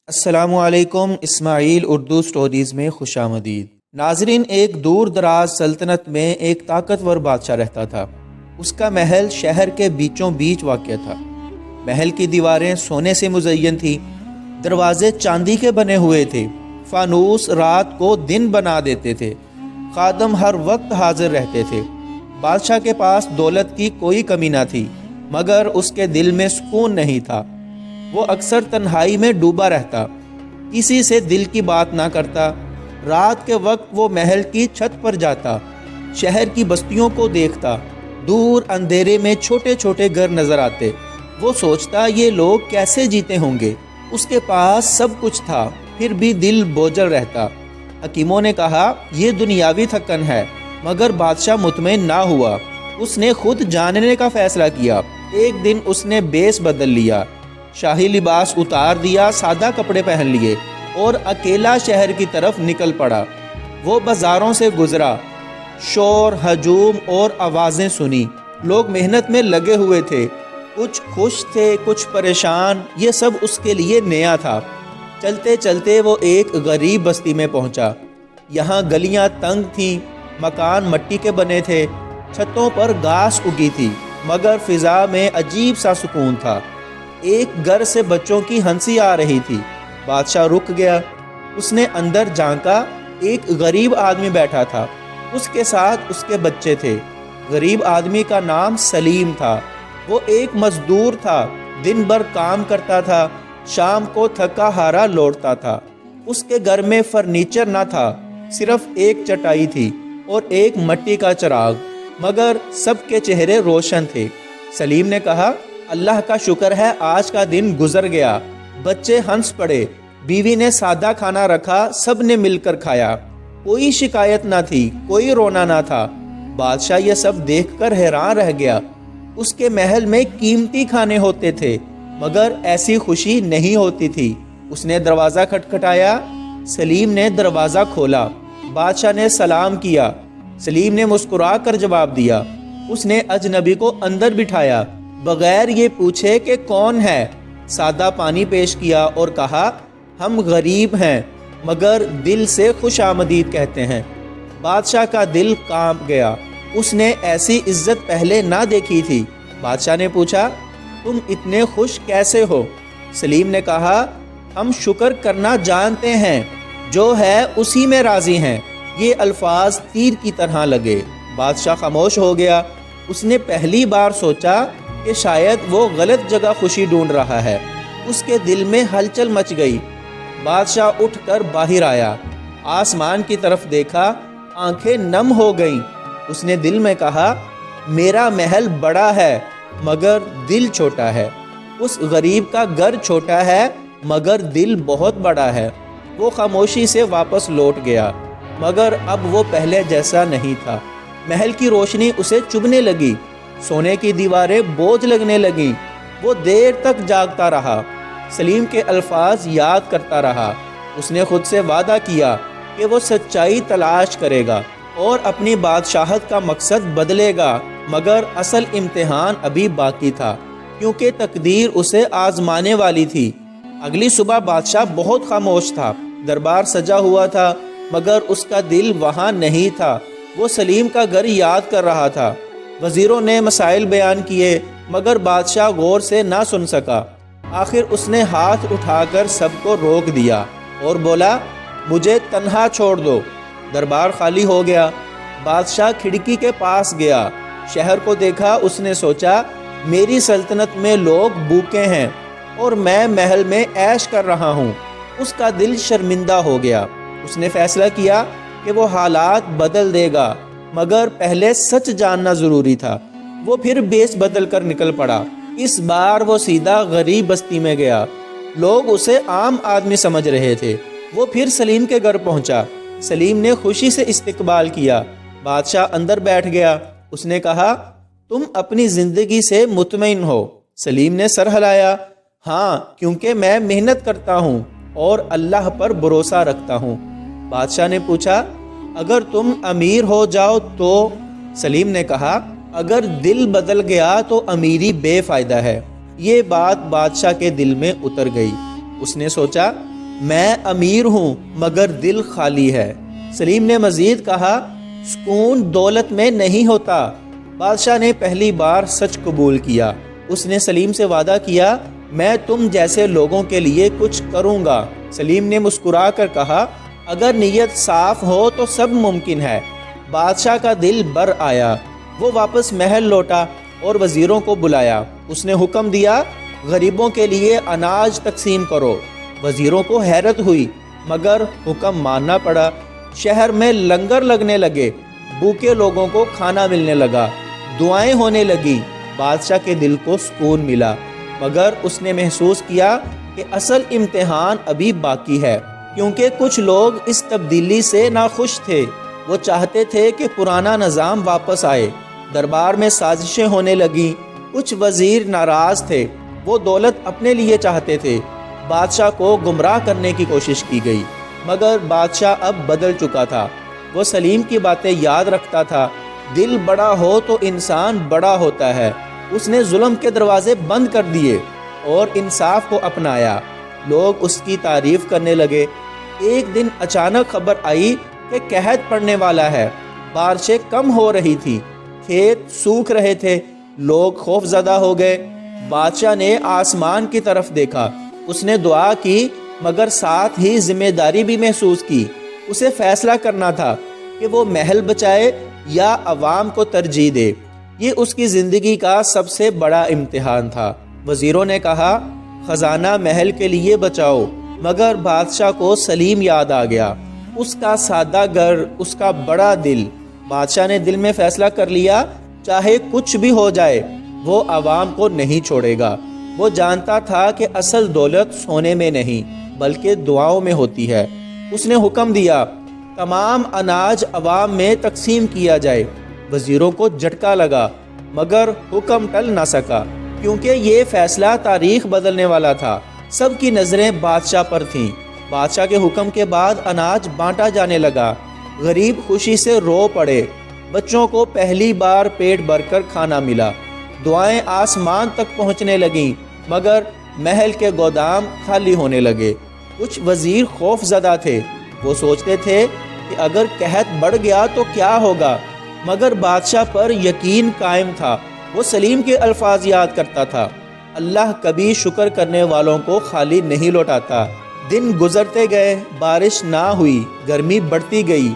السلام علیکم، اسماعیل اردو سٹوریز میں خوش آمدید۔ ناظرین، ایک دور دراز سلطنت میں ایک طاقتور بادشاہ رہتا تھا۔ اس کا محل شہر کے بیچوں بیچ واقع تھا۔ محل کی دیواریں سونے سے مزین تھی، دروازے چاندی کے بنے ہوئے تھے، فانوس رات کو دن بنا دیتے تھے، خادم ہر وقت حاضر رہتے تھے۔ بادشاہ کے پاس دولت کی کوئی کمی نہ تھی، مگر اس کے دل میں سکون نہیں تھا۔ وہ اکثر تنہائی میں ڈوبا رہتا، کسی سے دل کی بات نہ کرتا۔ رات کے وقت وہ محل کی چھت پر جاتا، شہر کی بستیوں کو دیکھتا۔ دور اندھیرے میں چھوٹے چھوٹے گھر نظر آتے۔ وہ سوچتا یہ لوگ کیسے جیتے ہوں گے۔ اس کے پاس سب کچھ تھا، پھر بھی دل بوجھل رہتا۔ حکیموں نے کہا یہ دنیاوی تھکن ہے، مگر بادشاہ مطمئن نہ ہوا۔ اس نے خود جاننے کا فیصلہ کیا۔ ایک دن اس نے بیس بدل لیا، شاہی لباس اتار دیا، سادہ کپڑے پہن لیے اور اکیلا شہر کی طرف نکل پڑا۔ وہ بازاروں سے گزرا، شور، ہجوم اور آوازیں سنی۔ لوگ محنت میں لگے ہوئے تھے، کچھ خوش تھے، کچھ پریشان۔ یہ سب اس کے لیے نیا تھا۔ چلتے چلتے وہ ایک غریب بستی میں پہنچا۔ یہاں گلیاں تنگ تھیں، مکان مٹی کے بنے تھے، چھتوں پر گھاس اگی تھی، مگر فضا میں عجیب سا سکون تھا۔ ایک گھر سے بچوں کی ہنسی آ رہی تھی۔ بادشاہ رک گیا۔ اس نے اندر جھانکا۔ ایک غریب آدمی بیٹھا تھا، اس کے ساتھ اس کے بچے تھے۔ غریب آدمی کا نام سلیم تھا۔ وہ ایک مزدور تھا، دن بھر کام کرتا تھا، شام کو تھکا ہارا لوٹتا تھا۔ اس کے گھر میں فرنیچر نہ تھا، صرف ایک چٹائی تھی اور ایک مٹی کا چراغ، مگر سب کے چہرے روشن تھے۔ سلیم نے کہا اللہ کا شکر ہے آج کا دن گزر گیا۔ بچے ہنس پڑے، بیوی نے سادہ کھانا رکھا، سب نے مل کر کھایا۔ کوئی شکایت نہ تھی، کوئی رونا نہ تھا۔ بادشاہ یہ سب دیکھ کر حیران رہ گیا۔ اس کے محل میں قیمتی کھانے ہوتے تھے، مگر ایسی خوشی نہیں ہوتی تھی۔ اس نے دروازہ کھٹکھٹایا۔ سلیم نے دروازہ کھولا۔ بادشاہ نے سلام کیا۔ سلیم نے مسکرا کر جواب دیا۔ اس نے اجنبی کو اندر بٹھایا، بغیر یہ پوچھے کہ کون ہے، سادہ پانی پیش کیا اور کہا ہم غریب ہیں مگر دل سے خوش آمدید کہتے ہیں۔ بادشاہ کا دل کانپ گیا۔ اس نے ایسی عزت پہلے نہ دیکھی تھی۔ بادشاہ نے پوچھا تم اتنے خوش کیسے ہو؟ سلیم نے کہا ہم شکر کرنا جانتے ہیں، جو ہے اسی میں راضی ہیں۔ یہ الفاظ تیر کی طرح لگے۔ بادشاہ خاموش ہو گیا۔ اس نے پہلی بار سوچا کہ شاید وہ غلط جگہ خوشی ڈھونڈ رہا ہے۔ اس کے دل میں ہلچل مچ گئی۔ بادشاہ اٹھ کر باہر آیا، آسمان کی طرف دیکھا، آنکھیں نم ہو گئیں۔ اس نے دل میں کہا میرا محل بڑا ہے مگر دل چھوٹا ہے۔ اس غریب کا گھر چھوٹا ہے مگر دل بہت بڑا ہے۔ وہ خاموشی سے واپس لوٹ گیا، مگر اب وہ پہلے جیسا نہیں تھا۔ محل کی روشنی اسے چبھنے لگی، سونے کی دیواریں بوجھ لگنے لگیں۔ وہ دیر تک جاگتا رہا، سلیم کے الفاظ یاد کرتا رہا۔ اس نے خود سے وعدہ کیا کہ وہ سچائی تلاش کرے گا اور اپنی بادشاہت کا مقصد بدلے گا، مگر اصل امتحان ابھی باقی تھا، کیونکہ تقدیر اسے آزمانے والی تھی۔ اگلی صبح بادشاہ بہت خاموش تھا۔ دربار سجا ہوا تھا، مگر اس کا دل وہاں نہیں تھا۔ وہ سلیم کا گھر یاد کر رہا تھا۔ وزیروں نے مسائل بیان کیے، مگر بادشاہ غور سے نہ سن سکا۔ آخر اس نے ہاتھ اٹھا کر سب کو روک دیا اور بولا مجھے تنہا چھوڑ دو۔ دربار خالی ہو گیا۔ بادشاہ کھڑکی کے پاس گیا، شہر کو دیکھا۔ اس نے سوچا میری سلطنت میں لوگ بھوکے ہیں اور میں محل میں عیش کر رہا ہوں۔ اس کا دل شرمندہ ہو گیا۔ اس نے فیصلہ کیا کہ وہ حالات بدل دے گا، مگر پہلے سچ جاننا ضروری تھا۔ وہ پھر بیس بدل کر نکل پڑا۔ اس بار وہ سیدھا غریب بستی میں گیا۔ لوگ اسے عام آدمی سمجھ رہے تھے۔ وہ پھر سلیم کے گھر پہنچا۔ سلیم نے خوشی سے استقبال کیا۔ بادشاہ اندر بیٹھ گیا۔ اس نے کہا تم اپنی زندگی سے مطمئن ہو؟ سلیم نے سر ہلایا۔ ہاں، کیونکہ میں محنت کرتا ہوں اور اللہ پر بھروسہ رکھتا ہوں۔ بادشاہ نے پوچھا اگر تم امیر ہو جاؤ تو؟ سلیم نے کہا اگر دل بدل گیا تو امیری بے فائدہ ہے۔ یہ بات بادشاہ کے دل میں اتر گئی۔ اس نے سوچا میں امیر ہوں مگر دل خالی ہے۔ سلیم نے مزید کہا، سکون دولت میں نہیں ہوتا۔ بادشاہ نے پہلی بار سچ قبول کیا۔ اس نے سلیم سے وعدہ کیا، میں تم جیسے لوگوں کے لیے کچھ کروں گا۔ سلیم نے مسکرا کر کہا، اگر نیت صاف ہو تو سب ممکن ہے۔ بادشاہ کا دل بر آیا۔ وہ واپس محل لوٹا اور وزیروں کو بلایا۔ اس نے حکم دیا، غریبوں کے لیے اناج تقسیم کرو۔ وزیروں کو حیرت ہوئی مگر حکم ماننا پڑا۔ شہر میں لنگر لگنے لگے، بھوکے لوگوں کو کھانا ملنے لگا، دعائیں ہونے لگی۔ بادشاہ کے دل کو سکون ملا، مگر اس نے محسوس کیا کہ اصل امتحان ابھی باقی ہے، کیونکہ کچھ لوگ اس تبدیلی سے ناخوش تھے۔ وہ چاہتے تھے کہ پرانا نظام واپس آئے۔ دربار میں سازشیں ہونے لگیں۔ کچھ وزیر ناراض تھے، وہ دولت اپنے لیے چاہتے تھے۔ بادشاہ کو گمراہ کرنے کی کوشش کی گئی، مگر بادشاہ اب بدل چکا تھا۔ وہ سلیم کی باتیں یاد رکھتا تھا، دل بڑا ہو تو انسان بڑا ہوتا ہے۔ اس نے ظلم کے دروازے بند کر دیے اور انصاف کو اپنایا۔ لوگ اس کی تعریف کرنے لگے۔ ایک دن اچانک خبر آئی کہ قحط پڑنے والا ہے۔ بارشیں کم ہو رہی تھی، کھیت سوکھ رہے تھے، لوگ خوف زدہ ہو گئے۔ بادشاہ نے آسمان کی طرف دیکھا، اس نے دعا کی، مگر ساتھ ہی ذمہ داری بھی محسوس کی۔ اسے فیصلہ کرنا تھا کہ وہ محل بچائے یا عوام کو ترجیح دے۔ یہ اس کی زندگی کا سب سے بڑا امتحان تھا۔ وزیروں نے کہا، خزانہ محل کے لیے بچاؤ، مگر بادشاہ کو سلیم یاد آ گیا، اس کا سادہ گھر، اس کا بڑا دل۔ بادشاہ نے دل میں فیصلہ کر لیا، چاہے کچھ بھی ہو جائے وہ عوام کو نہیں چھوڑے گا۔ وہ جانتا تھا کہ اصل دولت سونے میں نہیں بلکہ دعاؤں میں ہوتی ہے۔ اس نے حکم دیا، تمام اناج عوام میں تقسیم کیا جائے۔ وزیروں کو جھٹکا لگا، مگر حکم ٹل نہ سکا، کیونکہ یہ فیصلہ تاریخ بدلنے والا تھا۔ سب کی نظریں بادشاہ پر تھیں۔ بادشاہ کے حکم کے بعد اناج بانٹا جانے لگا۔ غریب خوشی سے رو پڑے۔ بچوں کو پہلی بار پیٹ بھر کر کھانا ملا۔ دعائیں آسمان تک پہنچنے لگیں، مگر محل کے گودام خالی ہونے لگے۔ کچھ وزیر خوف زدہ تھے، وہ سوچتے تھے کہ اگر قحط بڑھ گیا تو کیا ہوگا، مگر بادشاہ پر یقین قائم تھا۔ وہ سلیم کے الفاظ یاد کرتا تھا، اللہ کبھی شکر کرنے والوں کو خالی نہیں لوٹاتا۔ دن گزرتے گئے، بارش نہ ہوئی، گرمی بڑھتی گئی،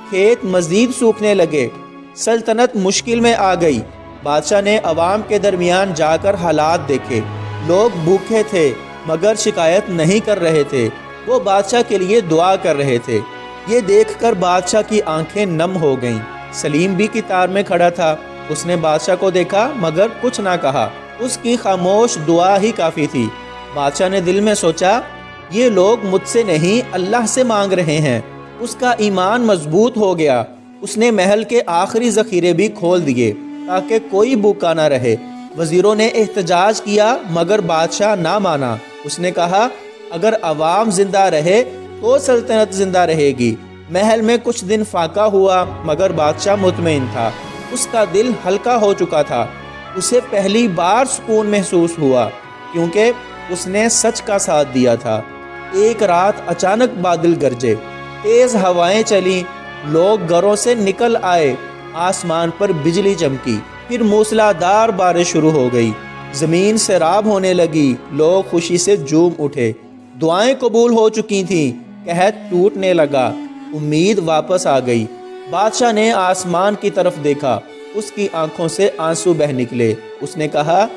کھیت مزید سوکھنے لگے، سلطنت مشکل میں آ گئی۔ بادشاہ نے عوام کے درمیان جا کر حالات دیکھے۔ لوگ بھوکے تھے مگر شکایت نہیں کر رہے تھے، وہ بادشاہ کے لیے دعا کر رہے تھے۔ یہ دیکھ کر بادشاہ کی آنکھیں نم ہو گئیں۔ سلیم بھی قطار میں کھڑا تھا۔ اس نے بادشاہ کو دیکھا مگر کچھ نہ کہا، اس کی خاموش دعا ہی کافی تھی۔ بادشاہ نے دل میں سوچا، یہ لوگ مجھ سے نہیں اللہ سے مانگ رہے ہیں۔ اس کا ایمان مضبوط ہو گیا۔ اس نے محل کے آخری ذخیرے بھی کھول دیے تاکہ کوئی بھوکا نہ رہے۔ وزیروں نے احتجاج کیا مگر بادشاہ نہ مانا۔ اس نے کہا، اگر عوام زندہ رہے تو سلطنت زندہ رہے گی۔ محل میں کچھ دن فاقہ ہوا مگر بادشاہ مطمئن تھا۔ اس کا دل ہلکا ہو چکا تھا۔ اسے پہلی بار سکون محسوس ہوا کیونکہ اس نے سچ کا ساتھ دیا تھا۔ ایک رات اچانک بادل گرجے، تیز ہوائیں چلیں، لوگ گھروں سے نکل آئے، آسمان پر بجلی چمکی، پھر موسلادھار بارش شروع ہو گئی، زمین سیراب ہونے لگی، لوگ خوشی سے جھوم اٹھے، دعائیں قبول ہو چکی تھیں، قحط ٹوٹنے لگا، امید واپس آ گئی۔ بادشاہ نے آسمان کی طرف دیکھا، اس کی آنکھوں سے آنسو بہہ نکلے۔ اس نے کہا،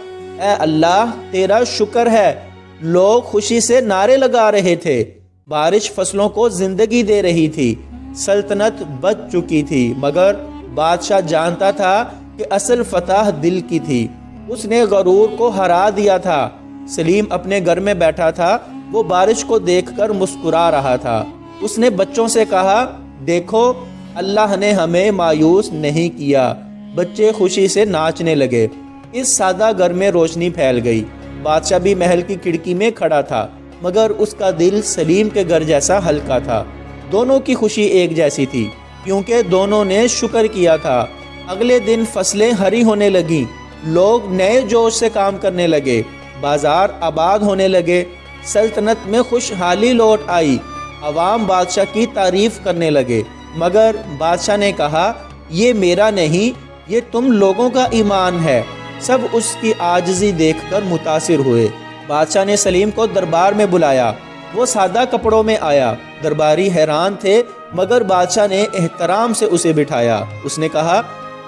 اے اللہ تیرا شکر ہے۔ لوگ خوشی سے نعرے لگا رہے تھے، بارش فصلوں کو زندگی دے رہی تھی، سلطنت بچ چکی تھی، مگر بادشاہ جانتا تھا کہ اصل فتح دل کی تھی۔ اس نے غرور کو ہرا دیا تھا۔ سلیم اپنے گھر میں بیٹھا تھا، وہ بارش کو دیکھ کر مسکرا رہا تھا۔ اس نے بچوں سے کہا، دیکھو اللہ نے ہمیں مایوس نہیں کیا۔ بچے خوشی سے ناچنے لگے۔ اس سادہ گھر میں روشنی پھیل گئی۔ بادشاہ بھی محل کی کھڑکی میں کھڑا تھا، مگر اس کا دل سلیم کے گھر جیسا ہلکا تھا۔ دونوں کی خوشی ایک جیسی تھی کیونکہ دونوں نے شکر کیا تھا۔ اگلے دن فصلیں ہری ہونے لگیں، لوگ نئے جوش سے کام کرنے لگے، بازار آباد ہونے لگے، سلطنت میں خوشحالی لوٹ آئی، عوام بادشاہ کی تعریف کرنے لگے، مگر بادشاہ نے کہا یہ میرا نہیں، یہ تم لوگوں کا ایمان ہے۔ سب اس کی عاجزی دیکھ کر متاثر ہوئے۔ بادشاہ نے سلیم کو دربار میں بلایا، وہ سادہ کپڑوں میں آیا۔ درباری حیران تھے، مگر بادشاہ نے احترام سے اسے بٹھایا۔ اس نے کہا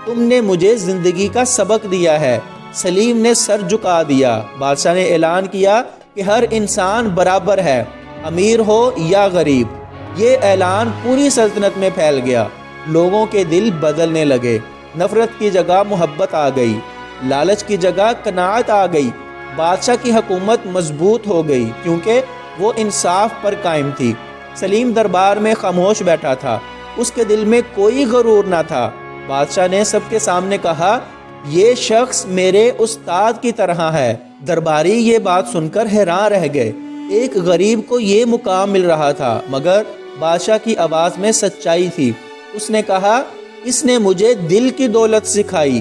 تم نے مجھے زندگی کا سبق دیا ہے۔ سلیم نے سر جھکا دیا۔ بادشاہ نے اعلان کیا کہ ہر انسان برابر ہے، امیر ہو یا غریب۔ یہ اعلان پوری سلطنت میں پھیل گیا۔ لوگوں کے دل بدلنے لگے، نفرت کی جگہ محبت آ گئی، لالچ کی جگہ قناعت آ گئی۔ بادشاہ کی حکومت مضبوط ہو گئی کیونکہ وہ انصاف پر قائم تھی۔ سلیم دربار میں خاموش بیٹھا تھا، اس کے دل میں کوئی غرور نہ تھا۔ بادشاہ نے سب کے سامنے کہا یہ شخص میرے استاد کی طرح ہے۔ درباری یہ بات سن کر حیران رہ گئے۔ ایک غریب کو یہ مقام مل رہا تھا، مگر بادشاہ کی آواز میں سچائی تھی۔ اس نے کہا اس نے مجھے دل کی دولت سکھائی۔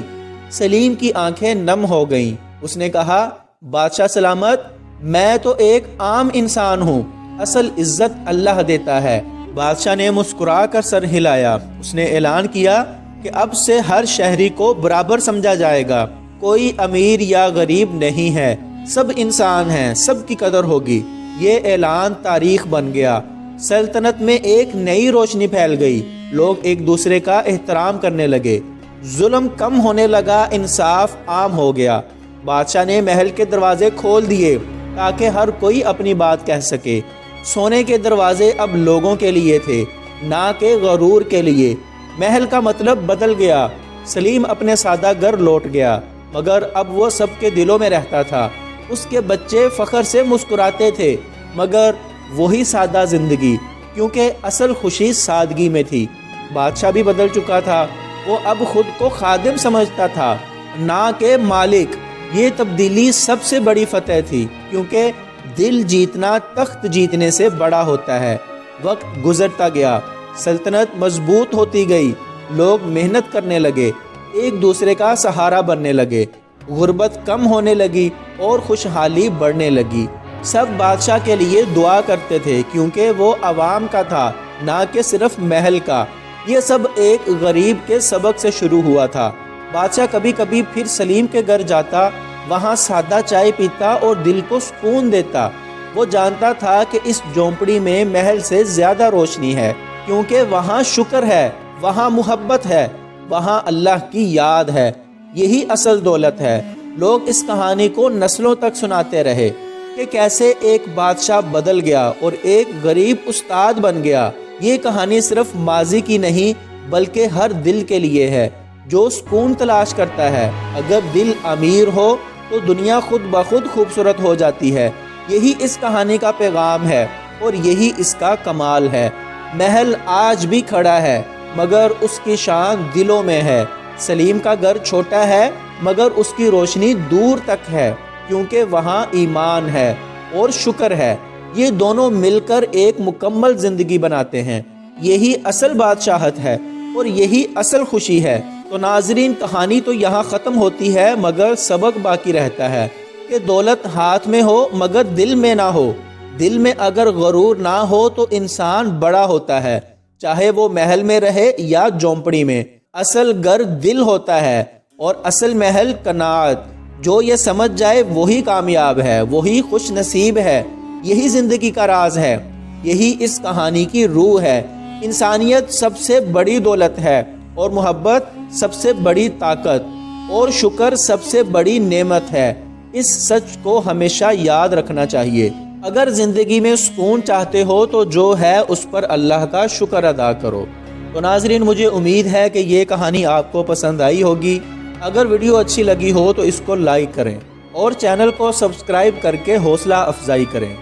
سلیم کی آنکھیں نم ہو گئیں۔ اس نے کہا بادشاہ سلامت، میں تو ایک عام انسان ہوں، اصل عزت اللہ دیتا ہے۔ بادشاہ نے مسکرا کر سر ہلایا۔ اس نے اعلان کیا کہ اب سے ہر شہری کو برابر سمجھا جائے گا، کوئی امیر یا غریب نہیں ہے، سب انسان ہیں، سب کی قدر ہوگی۔ یہ اعلان تاریخ بن گیا۔ سلطنت میں ایک نئی روشنی پھیل گئی، لوگ ایک دوسرے کا احترام کرنے لگے، ظلم کم ہونے لگا، انصاف عام ہو گیا۔ بادشاہ نے محل کے دروازے کھول دیے تاکہ ہر کوئی اپنی بات کہہ سکے۔ سونے کے دروازے اب لوگوں کے لیے تھے، نہ کہ غرور کے لیے۔ محل کا مطلب بدل گیا۔ سلیم اپنے سادہ گھر لوٹ گیا، مگر اب وہ سب کے دلوں میں رہتا تھا۔ اس کے بچے فخر سے مسکراتے تھے، مگر وہی سادہ زندگی، کیونکہ اصل خوشی سادگی میں تھی۔ بادشاہ بھی بدل چکا تھا، وہ اب خود کو خادم سمجھتا تھا، نہ کہ مالک۔ یہ تبدیلی سب سے بڑی فتح تھی، کیونکہ دل جیتنا تخت جیتنے سے بڑا ہوتا ہے۔ وقت گزرتا گیا، سلطنت مضبوط ہوتی گئی، لوگ محنت کرنے لگے، ایک دوسرے کا سہارا بننے لگے، غربت کم ہونے لگی اور خوشحالی بڑھنے لگی۔ سب بادشاہ کے لیے دعا کرتے تھے کیونکہ وہ عوام کا تھا، نہ کہ صرف محل کا۔ یہ سب ایک غریب کے سبق سے شروع ہوا تھا۔ بادشاہ کبھی کبھی پھر سلیم کے گھر جاتا، وہاں سادہ چائے پیتا اور دل کو سکون دیتا۔ وہ جانتا تھا کہ اس جھونپڑی میں محل سے زیادہ روشنی ہے، کیونکہ وہاں شکر ہے، وہاں محبت ہے، وہاں اللہ کی یاد ہے۔ یہی اصل دولت ہے۔ لوگ اس کہانی کو نسلوں تک سناتے رہے کہ کیسے ایک بادشاہ بدل گیا اور ایک غریب استاد بن گیا۔ یہ کہانی صرف ماضی کی نہیں، بلکہ ہر دل کے لیے ہے جو سکون تلاش کرتا ہے۔ اگر دل امیر ہو تو دنیا خود بخود خوبصورت ہو جاتی ہے۔ یہی اس کہانی کا پیغام ہے اور یہی اس کا کمال ہے۔ محل آج بھی کھڑا ہے، مگر اس کی شان دلوں میں ہے۔ سلیم کا گھر چھوٹا ہے، مگر اس کی روشنی دور تک ہے، کیونکہ وہاں ایمان ہے اور شکر ہے۔ یہ دونوں مل کر ایک مکمل زندگی بناتے ہیں۔ یہی اصل بادشاہت ہے اور یہی اصل خوشی ہے۔ تو ناظرین، کہانی تو یہاں ختم ہوتی ہے، مگر سبق باقی رہتا ہے کہ دولت ہاتھ میں ہو مگر دل میں نہ ہو۔ دل میں اگر غرور نہ ہو تو انسان بڑا ہوتا ہے، چاہے وہ محل میں رہے یا جھونپڑی میں۔ اصل گھر دل ہوتا ہے اور اصل محل قناعت۔ جو یہ سمجھ جائے وہی کامیاب ہے، وہی خوش نصیب ہے۔ یہی زندگی کا راز ہے، یہی اس کہانی کی روح ہے۔ انسانیت سب سے بڑی دولت ہے اور محبت سب سے بڑی طاقت اور شکر سب سے بڑی نعمت ہے۔ اس سچ کو ہمیشہ یاد رکھنا چاہیے۔ اگر زندگی میں سکون چاہتے ہو تو جو ہے اس پر اللہ کا شکر ادا کرو۔ تو ناظرین، مجھے امید ہے کہ یہ کہانی آپ کو پسند آئی ہوگی۔ اگر ویڈیو اچھی لگی ہو تو اس کو لائک کریں اور چینل کو سبسکرائب کر کے حوصلہ افزائی کریں۔